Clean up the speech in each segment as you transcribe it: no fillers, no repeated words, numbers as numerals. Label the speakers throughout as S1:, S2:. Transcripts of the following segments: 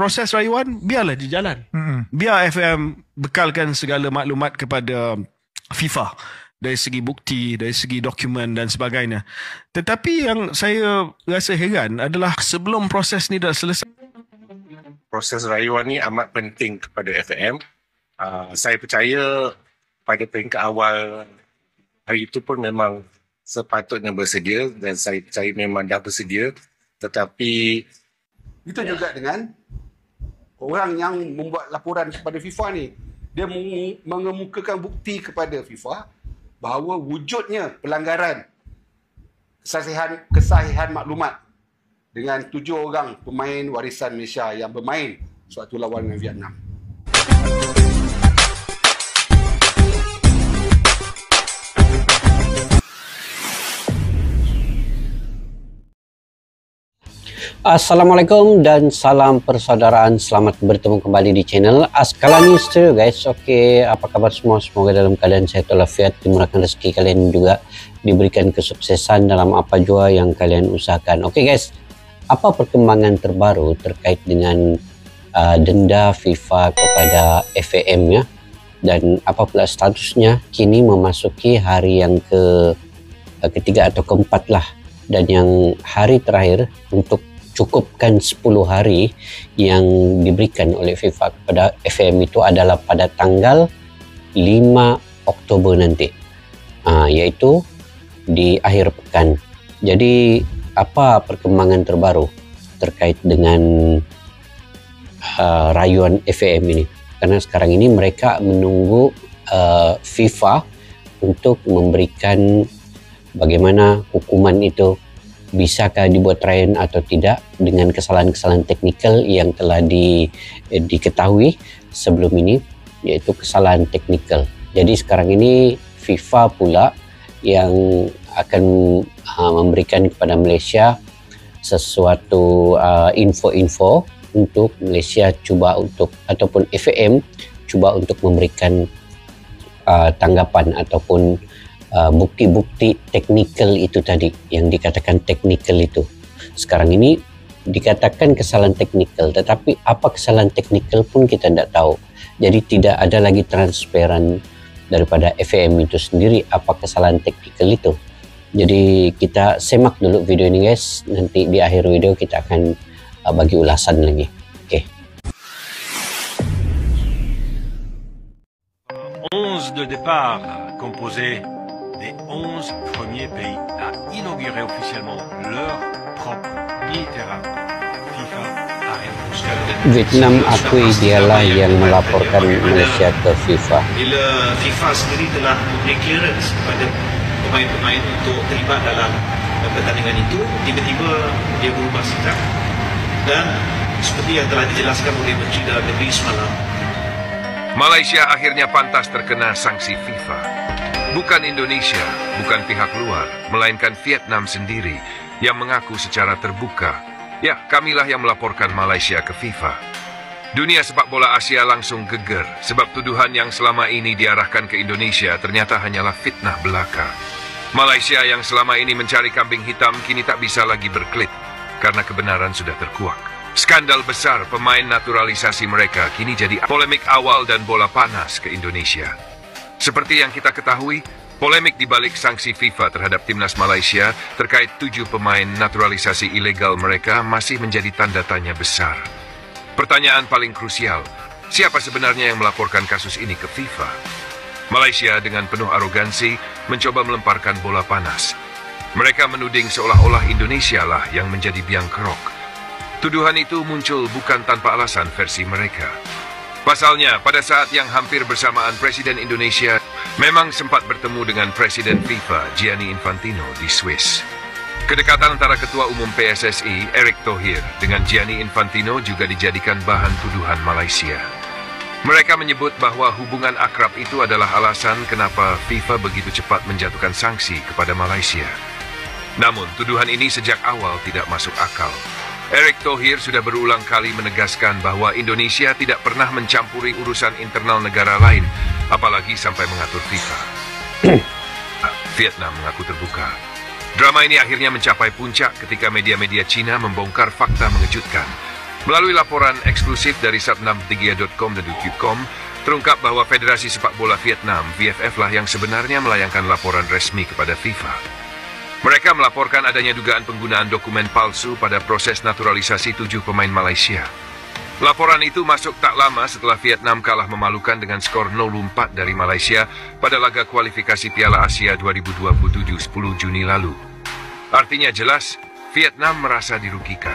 S1: proses rayuan biarlah dia jalan. Biar FAM bekalkan segala maklumat kepada FIFA dari segi bukti, dari segi dokumen dan sebagainya. Tetapi yang saya rasa heran adalah sebelum proses ni dah selesai.
S2: Proses rayuan ni amat penting kepada FAM. Saya percaya pada peringkat awal hari itu pun memang sepatutnya bersedia dan saya percaya memang dah bersedia. Tetapi
S3: itu juga dengan orang yang membuat laporan kepada FIFA ni, dia mengemukakan bukti kepada FIFA bahawa wujudnya pelanggaran kesahihan maklumat dengan 7 orang pemain warisan Malaysia yang bermain suatu lawan dengan Vietnam.
S4: Assalamualaikum dan salam persaudaraan. Selamat bertemu kembali di channel Askalani Stereo guys. Okey, apa kabar semua? Semoga dalam keadaan sehat walafiat, dimurahkan rezeki kalian juga, diberikan kesuksesan dalam apa jua yang kalian usahakan. Okey guys, apa perkembangan terbaru terkait dengan denda FIFA kepada FAM ya? Dan apa pula statusnya kini memasuki hari yang ketiga atau keempat lah, dan yang hari terakhir untuk cukupkan 10 hari yang diberikan oleh FIFA kepada FAM itu adalah pada tanggal 5 Oktober nanti, iaitu di akhir pekan. Jadi apa perkembangan terbaru terkait dengan rayuan FAM ini? Karena sekarang ini mereka menunggu FIFA untuk memberikan bagaimana hukuman itu, bisakah dibuat rayuan atau tidak dengan kesalahan-kesalahan teknikal yang telah diketahui sebelum ini, yaitu kesalahan teknikal. Jadi sekarang ini FIFA pula yang akan memberikan kepada Malaysia sesuatu info-info untuk Malaysia cuba untuk, ataupun FAM cuba untuk memberikan tanggapan ataupun bukti-bukti teknikal itu tadi, yang dikatakan teknikal itu. Sekarang ini dikatakan kesalahan teknikal, tetapi apa kesalahan teknikal pun kita tidak tahu. Jadi tidak ada lagi transparan daripada FAM itu sendiri apa kesalahan teknikal itu. Jadi kita semak dulu video ini guys, nanti di akhir video kita akan bagi ulasan lagi. Okey.
S5: 11 de départ composé des 11 premiers pays à inaugurer officiellement leur propre mini-terrain. FIFA a répondu.
S4: Vietnam akui dialah yang melaporkan Malaysia ke FIFA.
S6: Bila FIFA sendiri telah memberi clearance kepada pemain-pemain untuk terlibat dalam pertandingan itu, tiba-tiba dia berubah sikap. Dan seperti yang telah dijelaskan oleh Menteri Dalam Negeri semalam,
S7: Malaysia akhirnya pantas terkena sanksi FIFA. Bukan Indonesia, bukan pihak luar, melainkan Vietnam sendiri yang mengaku secara terbuka. Ya, kamilah yang melaporkan Malaysia ke FIFA. Dunia sepak bola Asia langsung geger sebab tuduhan yang selama ini diarahkan ke Indonesia ternyata hanyalah fitnah belaka. Malaysia yang selama ini mencari kambing hitam kini tak bisa lagi berkelit karena kebenaran sudah terkuak. Skandal besar pemain naturalisasi mereka kini jadi polemik awal dan bola panas ke Indonesia. Seperti yang kita ketahui, polemik di balik sanksi FIFA terhadap timnas Malaysia terkait 7 pemain naturalisasi ilegal mereka masih menjadi tanda tanya besar. Pertanyaan paling krusial, siapa sebenarnya yang melaporkan kasus ini ke FIFA? Malaysia dengan penuh arogansi mencoba melemparkan bola panas. Mereka menuding seolah-olah Indonesia lah yang menjadi biang kerok. Tuduhan itu muncul bukan tanpa alasan versi mereka. Pasalnya, pada saat yang hampir bersamaan Presiden Indonesia memang sempat bertemu dengan Presiden FIFA Gianni Infantino di Swiss. Kedekatan antara Ketua Umum PSSI Erick Thohir dengan Gianni Infantino juga dijadikan bahan tuduhan Malaysia. Mereka menyebut bahwa hubungan akrab itu adalah alasan kenapa FIFA begitu cepat menjatuhkan sanksi kepada Malaysia. Namun, tuduhan ini sejak awal tidak masuk akal. Erick Thohir sudah berulang kali menegaskan bahwa Indonesia tidak pernah mencampuri urusan internal negara lain, apalagi sampai mengatur FIFA. Vietnam mengaku terbuka. Drama ini akhirnya mencapai puncak ketika media-media Cina membongkar fakta mengejutkan. Melalui laporan eksklusif dari sat63.com.com, terungkap bahwa Federasi Sepak Bola Vietnam, VFF lah yang sebenarnya melayangkan laporan resmi kepada FIFA. Mereka melaporkan adanya dugaan penggunaan dokumen palsu pada proses naturalisasi 7 pemain Malaysia. Laporan itu masuk tak lama setelah Vietnam kalah memalukan dengan skor 0-4 dari Malaysia pada laga kualifikasi Piala Asia 2027 10 Juni lalu. Artinya jelas, Vietnam merasa dirugikan.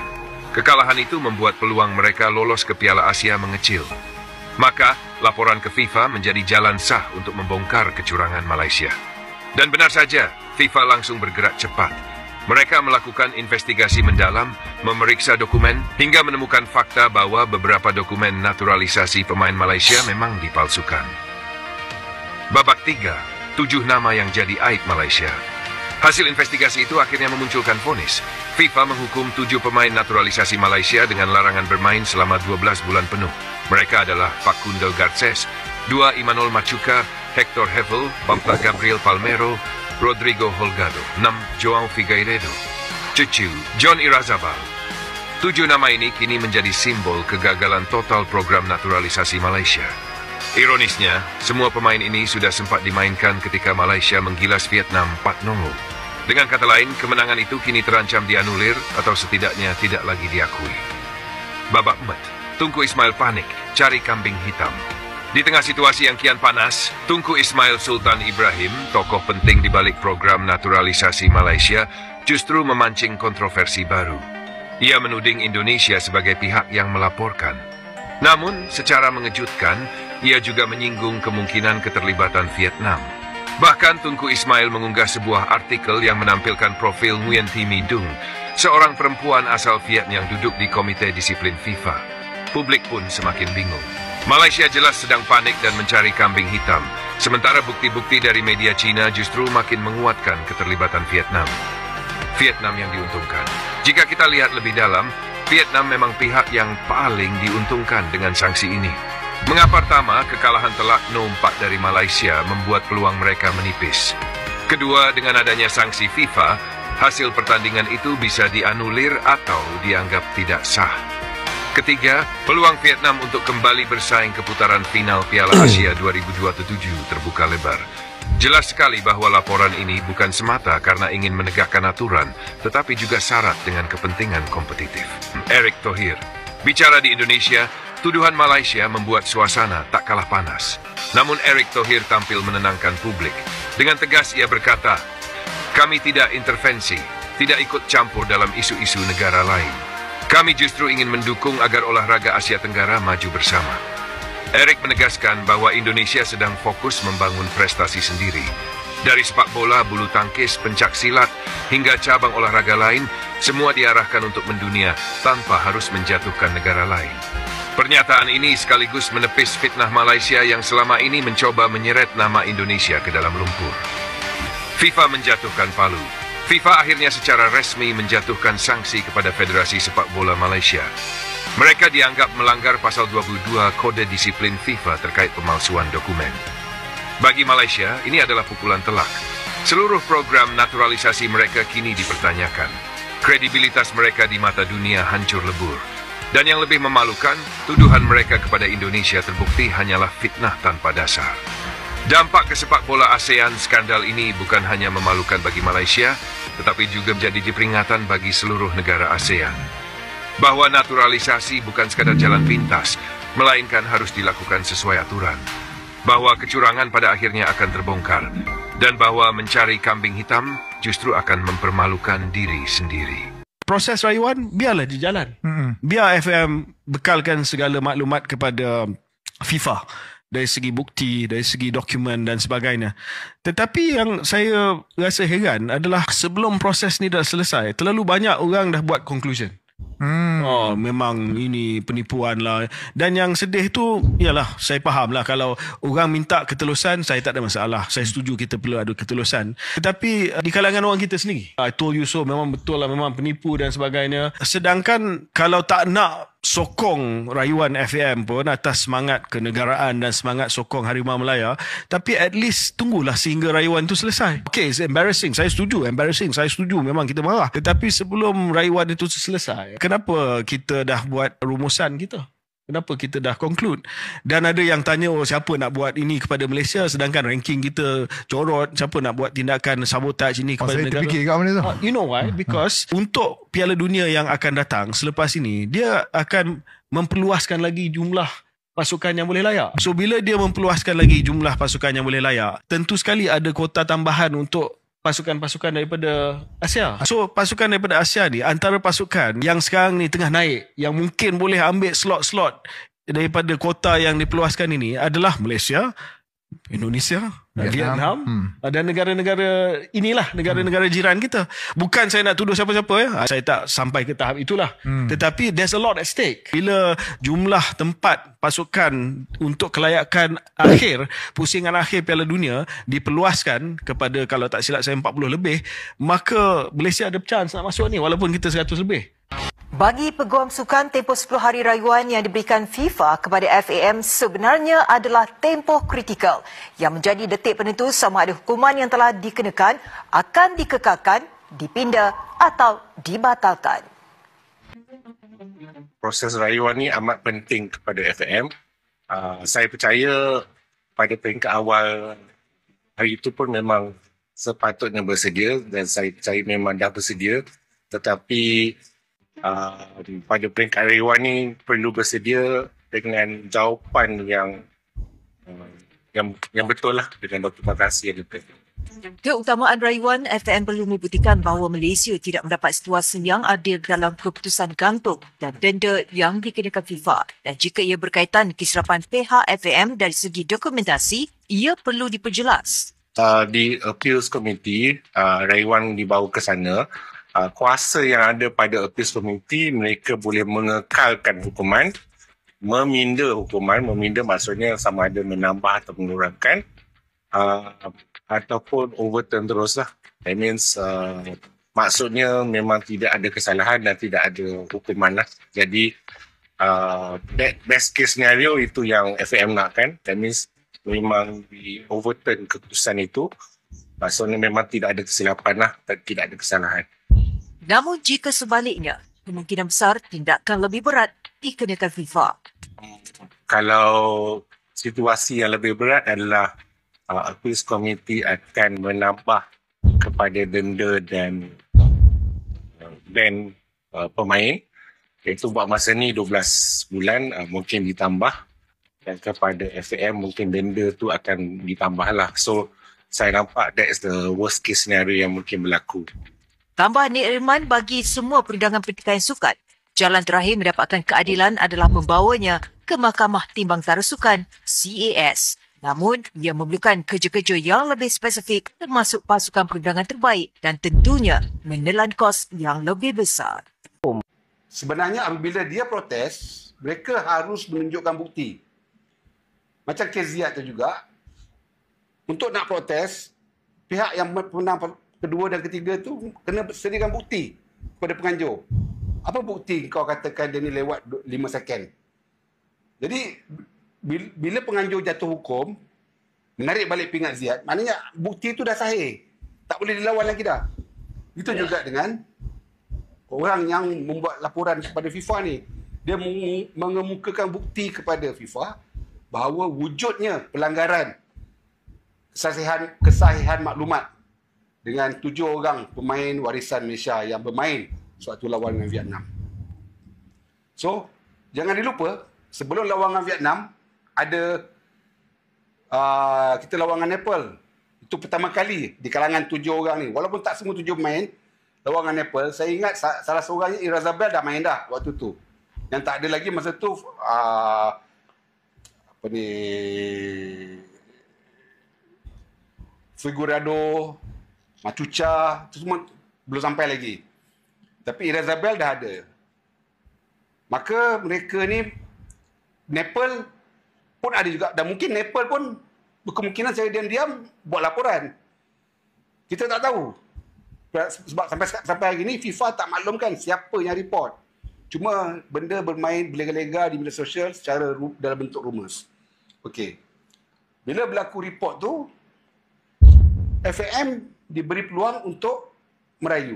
S7: Kekalahan itu membuat peluang mereka lolos ke Piala Asia mengecil. Maka, laporan ke FIFA menjadi jalan sah untuk membongkar kecurangan Malaysia. Dan benar saja, FIFA langsung bergerak cepat. Mereka melakukan investigasi mendalam, memeriksa dokumen, hingga menemukan fakta bahwa beberapa dokumen naturalisasi pemain Malaysia memang dipalsukan. Babak 3, 7 nama yang jadi aib Malaysia. Hasil investigasi itu akhirnya memunculkan vonis. FIFA menghukum 7 pemain naturalisasi Malaysia dengan larangan bermain selama 12 bulan penuh. Mereka adalah Facundo Garces, 2 Imanol Machuca, Hector Hevel, Pampa Gabriel Palmero, Rodrigo Holgado, 6 João Figueiredo, Cucu John Irazabal. 7 nama ini kini menjadi simbol kegagalan total program naturalisasi Malaysia. Ironisnya, semua pemain ini sudah sempat dimainkan ketika Malaysia menggilas Vietnam 4-0. Dengan kata lain, kemenangan itu kini terancam dianulir atau setidaknya tidak lagi diakui. Babak 4, Tunku Ismail panik, cari kambing hitam. Di tengah situasi yang kian panas, Tunku Ismail Sultan Ibrahim, tokoh penting di balik program naturalisasi Malaysia, justru memancing kontroversi baru. Ia menuding Indonesia sebagai pihak yang melaporkan. Namun, secara mengejutkan, ia juga menyinggung kemungkinan keterlibatan Vietnam. Bahkan Tunku Ismail mengunggah sebuah artikel yang menampilkan profil Nguyen Thi My Dung, seorang perempuan asal Viet yang duduk di Komite Disiplin FIFA. Publik pun semakin bingung. Malaysia jelas sedang panik dan mencari kambing hitam, sementara bukti-bukti dari media Cina justru makin menguatkan keterlibatan Vietnam. Vietnam yang diuntungkan. Jika kita lihat lebih dalam, Vietnam memang pihak yang paling diuntungkan dengan sanksi ini. Mengapa pertama, kekalahan telak 0-4 dari Malaysia membuat peluang mereka menipis. Kedua, dengan adanya sanksi FIFA, hasil pertandingan itu bisa dianulir atau dianggap tidak sah. Ketiga, peluang Vietnam untuk kembali bersaing ke putaran final Piala Asia 2027 terbuka lebar. Jelas sekali bahwa laporan ini bukan semata karena ingin menegakkan aturan, tetapi juga syarat dengan kepentingan kompetitif. Erick Thohir, bicara di Indonesia, tuduhan Malaysia membuat suasana tak kalah panas. Namun Erick Thohir tampil menenangkan publik. Dengan tegas ia berkata, "Kami tidak intervensi, tidak ikut campur dalam isu-isu negara lain. Kami justru ingin mendukung agar olahraga Asia Tenggara maju bersama." Erick menegaskan bahwa Indonesia sedang fokus membangun prestasi sendiri. Dari sepak bola, bulu tangkis, pencak silat, hingga cabang olahraga lain, semua diarahkan untuk mendunia tanpa harus menjatuhkan negara lain. Pernyataan ini sekaligus menepis fitnah Malaysia yang selama ini mencoba menyeret nama Indonesia ke dalam lumpur. FIFA menjatuhkan palu. FIFA akhirnya secara resmi menjatuhkan sanksi kepada Federasi Sepak Bola Malaysia. Mereka dianggap melanggar pasal 22 Kode Disiplin FIFA terkait pemalsuan dokumen. Bagi Malaysia, ini adalah pukulan telak. Seluruh program naturalisasi mereka kini dipertanyakan. Kredibilitas mereka di mata dunia hancur lebur. Dan yang lebih memalukan, tuduhan mereka kepada Indonesia terbukti hanyalah fitnah tanpa dasar. Dampak ke sepak bola ASEAN skandal ini bukan hanya memalukan bagi Malaysia, tetapi juga menjadi peringatan bagi seluruh negara ASEAN. Bahwa naturalisasi bukan sekadar jalan pintas, melainkan harus dilakukan sesuai aturan. Bahwa kecurangan pada akhirnya akan terbongkar, dan bahwa mencari kambing hitam justru akan mempermalukan diri sendiri.
S1: Proses rayuan biarlah dijalan. Biar FM bekalkan segala maklumat kepada FIFA dari segi bukti, dari segi dokumen dan sebagainya. Tetapi yang saya rasa heran adalah sebelum proses ni dah selesai, terlalu banyak orang dah buat conclusion. Oh, memang ini penipuan lah. Dan yang sedih tu, ialah saya faham lah kalau orang minta ketelusan, saya tak ada masalah. Saya setuju kita perlu ada ketelusan. Tetapi di kalangan orang kita sendiri, I told you so, memang betul lah, memang penipu dan sebagainya. Sedangkan kalau tak nak sokong rayuan FM pun atas semangat kenegaraan dan semangat sokong Harimau Melaya, tapi at least tunggulah sehingga rayuan itu selesai. Okay, it's embarrassing, saya setuju, embarrassing, saya setuju, memang kita marah. Tetapi sebelum rayuan itu selesai, kenapa kita dah buat rumusan kita? Kenapa kita dah conclude? Dan ada yang tanya, siapa nak buat ini kepada Malaysia sedangkan ranking kita corot, siapa nak buat tindakan sabotage ini kepada
S8: saya
S1: negara?
S8: terfikir kat mana tu?
S1: You know why? Because untuk Piala Dunia yang akan datang selepas ini, dia akan memperluaskan lagi jumlah pasukan yang boleh layak. So bila dia memperluaskan lagi jumlah pasukan yang boleh layak, tentu sekali ada kota tambahan untuk pasukan-pasukan daripada Asia. So pasukan daripada Asia ni antara pasukan yang sekarang ni tengah naik, yang mungkin boleh ambil slot-slot daripada kota yang diperluaskan ini adalah Malaysia, Indonesia, Vietnam dan negara-negara inilah, negara-negara jiran kita. Bukan saya nak tuduh siapa-siapa ya. Saya tak sampai ke tahap itulah. Tetapi there's a lot at stake. Bila jumlah tempat pasukan untuk kelayakan akhir, pusingan akhir Piala Dunia diperluaskan kepada, kalau tak silap saya 40 lebih, maka Malaysia ada chance nak masuk ni walaupun kita 100 lebih.
S9: Bagi peguam sukan, tempoh 10 hari rayuan yang diberikan FIFA kepada FAM sebenarnya adalah tempoh kritikal yang menjadi detik penentu sama ada hukuman yang telah dikenakan akan dikekalkan, dipinda atau dibatalkan.
S2: Proses rayuan ni amat penting kepada FAM. Saya percaya pada peringkat awal hari itu pun memang sepatutnya bersedia dan saya percaya memang dah bersedia, tetapi pada peringkat rayuan ni perlu bersedia dengan jawapan yang betul lah, dengan dokumentasi yang betul.
S9: Keutamaan rayuan, FAM perlu membuktikan bahawa Malaysia tidak mendapat situasi yang adil dalam keputusan gantung dan denda yang dikenakan FIFA, dan jika ia berkaitan kesilapan pihak FAM dari segi dokumentasi, ia perlu diperjelas.
S2: Di Appeals Committee, rayuan dibawa ke sana. Kuasa yang ada pada Appeals Committee, mereka boleh mengekalkan hukuman, meminda hukuman. Meminda maksudnya sama ada menambah atau mengurangkan, ataupun overturn terus lah. That means maksudnya memang tidak ada kesalahan dan tidak ada hukuman lah. Jadi best case scenario itu yang FAM nakkan. That means memang di overturn keputusan itu. Maksudnya memang tidak ada kesilapan lah, tidak ada kesalahan.
S9: Namun jika sebaliknya, kemungkinan besar tindakan lebih berat dikenakan FIFA.
S2: Kalau situasi yang lebih berat adalah Appeals Committee akan menambah kepada denda dan ban pemain, iaitu buat masa ni 12 bulan, mungkin ditambah, dan kepada FAM mungkin denda tu akan ditambah lah. So saya nampak that's the worst case scenario yang mungkin berlaku.
S9: Tambah Nik Irman, bagi semua perundangan pertikaian sukan, jalan terakhir mendapatkan keadilan adalah membawanya ke Mahkamah Timbangan Sukan CAS. Namun, ia memerlukan kerja-kerja yang lebih spesifik termasuk pasukan perundangan terbaik dan tentunya menelan kos yang lebih besar.
S3: Sebenarnya apabila dia protes, mereka harus menunjukkan bukti. Macam kes Ziyad tu juga, untuk nak protes, pihak yang menang kedua dan ketiga tu kena sediakan bukti kepada penganjur. Apa bukti kau katakan dia ni lewat 5 second? Jadi bila penganjur jatuh hukum, menarik balik pingat Ziyad, maknanya bukti tu dah sahih. Tak boleh dilawan lagi dah. Itu juga dengan orang yang membuat laporan kepada FIFA ni. Dia mengemukakan bukti kepada FIFA bahawa wujudnya pelanggaran kesahihan maklumat dengan 7 orang pemain warisan Malaysia yang bermain suatu lawan dengan Vietnam. So, jangan dilupa, sebelum lawan dengan Vietnam, ada kita lawan dengan Nepal. Itu pertama kali di kalangan 7 orang ni. Walaupun tak semua 7 pemain, lawan dengan Nepal, saya ingat salah seorangnya Irazabel dah main dah waktu tu. Yang tak ada lagi masa tu, Figurado, Machuca, itu semua belum sampai lagi. Tapi Irazabel dah ada. Maka mereka ni, Nepal pun ada juga. Dan mungkin Nepal pun berkemungkinan saya diam-diam buat laporan. Kita tak tahu. Sebab sampai hari ni FIFA tak maklumkan siapa yang report. Cuma benda bermain berlega-lega di media sosial secara dalam bentuk rumours. Okey. Bila berlaku report tu, FAM diberi peluang untuk merayu.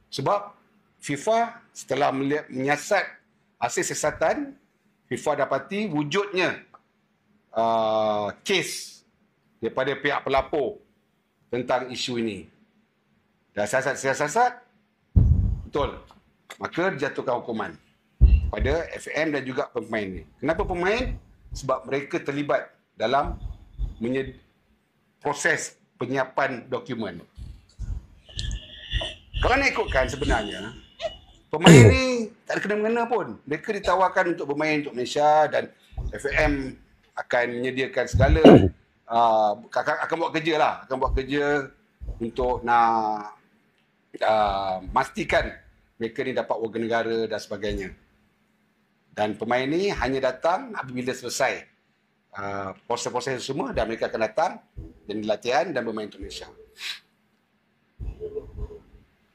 S3: Sebab FIFA setelah menyiasat hasil siasatan, FIFA dapati wujudnya kes daripada pihak pelapor tentang isu ini. Dan siasat, betul. Maka dijatuhkan hukuman pada FM dan juga pemain ni. Kenapa pemain? Sebab mereka terlibat dalam proses penyiapan dokumen. Kalau nak ikutkan sebenarnya, pemain ni tak ada kena-mengena pun. Mereka ditawarkan untuk bermain untuk Malaysia dan FM akan menyediakan segala akan buat kerja lah. Akan buat kerja untuk nak pastikan mereka ni dapat warga negara dan sebagainya. Dan pemain ni hanya datang apabila selesai proses-proses semua dan mereka akan datang dan latihan dan bermain untuk Malaysia.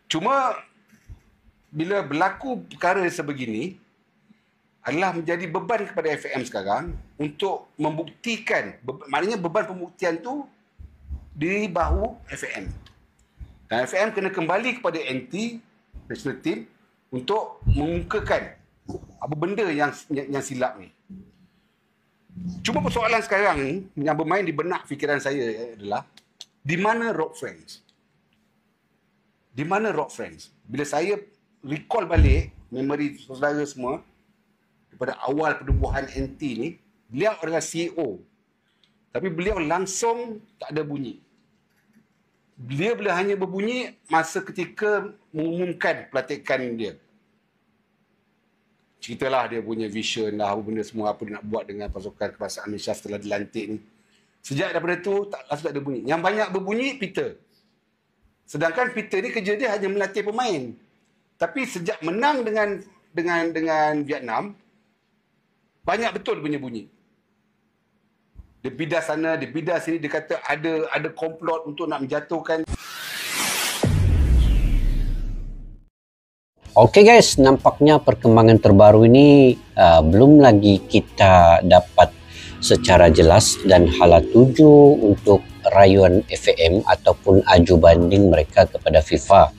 S3: Cuma bila berlaku perkara sebegini adalah menjadi beban kepada FM sekarang untuk membuktikan, maknanya beban pembuktian tu di bahu FM. Dan FM kena kembali kepada NT, National Team, untuk mengungkapkan apa benda yang silap ni. Cuma persoalan sekarang ni yang bermain di benak fikiran saya adalah di mana Rock Friends? Di mana Rock Friends? Bila saya recall balik memori saudara semua daripada awal penubuhan NT ni, beliau adalah CEO. Tapi beliau langsung tak ada bunyi. Beliau hanya berbunyi masa ketika mengumumkan pelatihan dia. Ceritalah dia punya vision lah, apa benda semua, apa dia nak buat dengan pasukan kebangsaan Malaysia setelah dilantik ni. Sejak daripada tu, langsung tak ada bunyi. Yang banyak berbunyi, Peter. Sedangkan Peter ni kerja dia hanya melatih pemain. Tapi sejak menang dengan Vietnam, banyak betul bunyi-bunyi. Dia bidas sana, dia bidas sini, dia kata ada komplot untuk nak menjatuhkan.
S4: Okey guys, nampaknya perkembangan terbaru ini belum lagi kita dapat secara jelas dan hala tuju untuk rayuan FAM ataupun aju banding mereka kepada FIFA.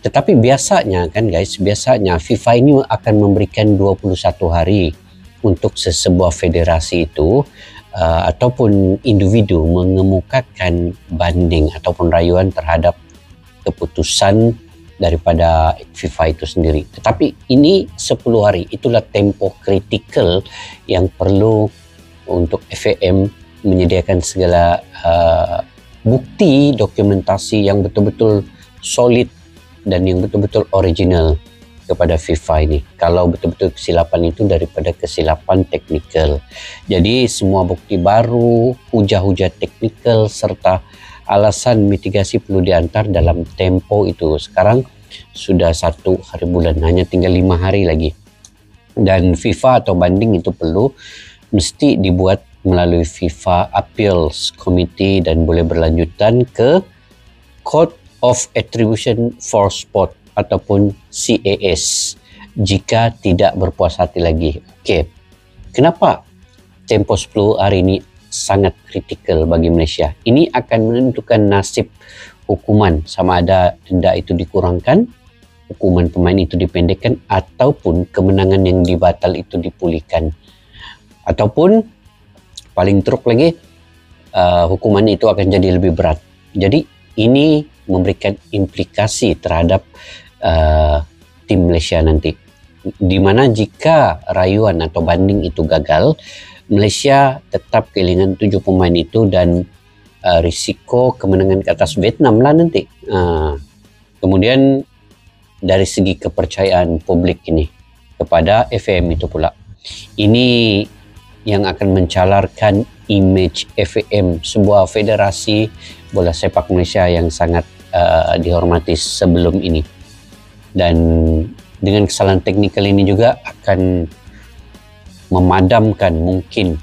S4: Tetapi biasanya kan guys, biasanya FIFA ini akan memberikan 21 hari untuk sesebuah federasi itu ataupun individu mengemukakan banding ataupun rayuan terhadap keputusan daripada FIFA itu sendiri. Tetapi ini 10 hari, itulah tempoh kritikal yang perlu untuk FAM menyediakan segala bukti dokumentasi yang betul-betul solid dan yang betul-betul original kepada FIFA ini. Kalau betul-betul kesilapan itu daripada kesilapan teknikal. Jadi semua bukti baru, hujah-hujah teknikal serta alasan mitigasi perlu diantar dalam tempo itu. Sekarang sudah 1 hari bulan, hanya tinggal 5 hari lagi. Dan FIFA atau banding itu perlu mesti dibuat melalui FIFA Appeals Committee dan boleh berlanjutan ke Court of Attribution for Sport ataupun CAS jika tidak berpuas hati lagi. Okey. Kenapa tempo 10 hari ini sangat kritikal bagi Malaysia? Ini akan menentukan nasib hukuman, sama ada denda itu dikurangkan, hukuman pemain itu dipendekkan, ataupun kemenangan yang dibatal itu dipulihkan. Ataupun paling teruk lagi, hukuman itu akan jadi lebih berat. Jadi ini memberikan implikasi terhadap tim Malaysia nanti. Di mana jika rayuan atau banding itu gagal, Malaysia tetap kehilangan 7 pemain itu dan risiko kemenangan ke atas Vietnam lah nanti. Kemudian dari segi kepercayaan publik ini kepada FAM itu pula, ini yang akan mencalarkan image FAM, sebuah federasi bola sepak Malaysia yang sangat dihormati sebelum ini. Dan dengan kesalahan teknikal ini juga akan memadamkan mungkin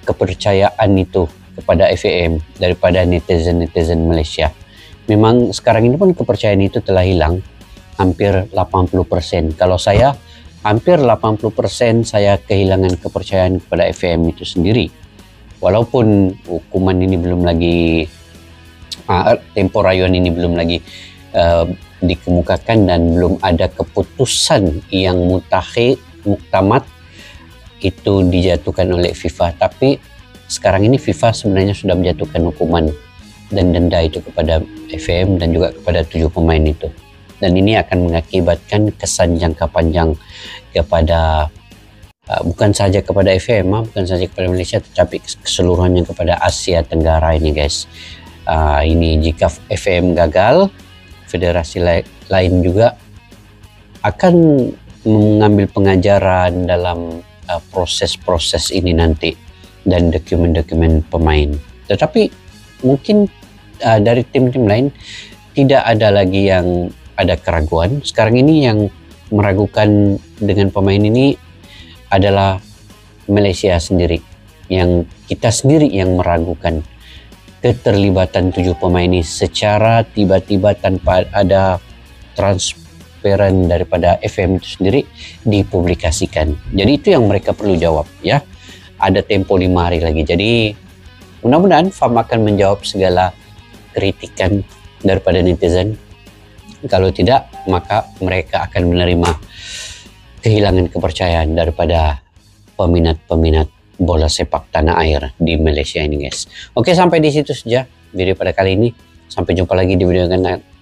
S4: kepercayaan itu kepada FAM daripada netizen-netizen Malaysia. Memang sekarang ini pun kepercayaan itu telah hilang hampir 80%. Kalau saya, hampir 80% saya kehilangan kepercayaan kepada FAM itu sendiri. Walaupun hukuman ini belum lagi, tempo rayuan ini belum lagi dikemukakan dan belum ada keputusan yang muktamad itu dijatuhkan oleh FIFA. Tapi sekarang ini FIFA sebenarnya sudah menjatuhkan hukuman dan denda itu kepada FM dan juga kepada 7 pemain itu. Dan ini akan mengakibatkan kesan jangka panjang kepada bukan saja kepada FM, bukan saja kepada Malaysia, tetapi keseluruhannya kepada Asia Tenggara ini, guys. Ini jika FM gagal, federasi lain juga akan mengambil pengajaran dalam proses-proses ini nanti dan dokumen-dokumen pemain. Tetapi mungkin dari tim-tim lain tidak ada lagi yang ada keraguan. Sekarang ini yang meragukan dengan pemain ini adalah Malaysia sendiri, yang kita sendiri yang meragukan keterlibatan 7 pemain ini secara tiba-tiba tanpa ada transparan daripada FM itu sendiri dipublikasikan. Jadi itu yang mereka perlu jawab, ya. Ada tempo 5 hari lagi. Jadi mudah-mudahan FAM akan menjawab segala kritikan daripada netizen. Kalau tidak, maka mereka akan menerima kehilangan kepercayaan daripada peminat-peminat bola sepak tanah air di Malaysia ini, guys. Oke, sampai di situ saja video pada kali ini. Sampai jumpa lagi di video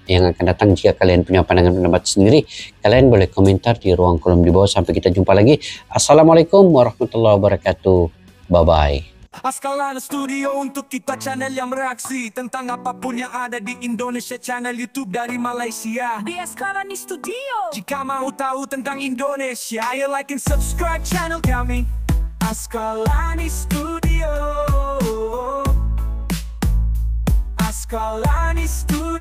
S4: yang akan datang. Jika kalian punya pandangan pendapat sendiri, kalian boleh komentar di ruang kolom di bawah. Sampai kita jumpa lagi. Assalamualaikum warahmatullahi wabarakatuh. Bye-bye.
S8: Askalana Studio untuk kita channel yang bereaksi tentang apapun yang ada di Indonesia, channel YouTube dari Malaysia di Askalana Studio. Jika mau tahu tentang Indonesia, ayo like and subscribe channel kami Askalana Studio. Askalana Studio.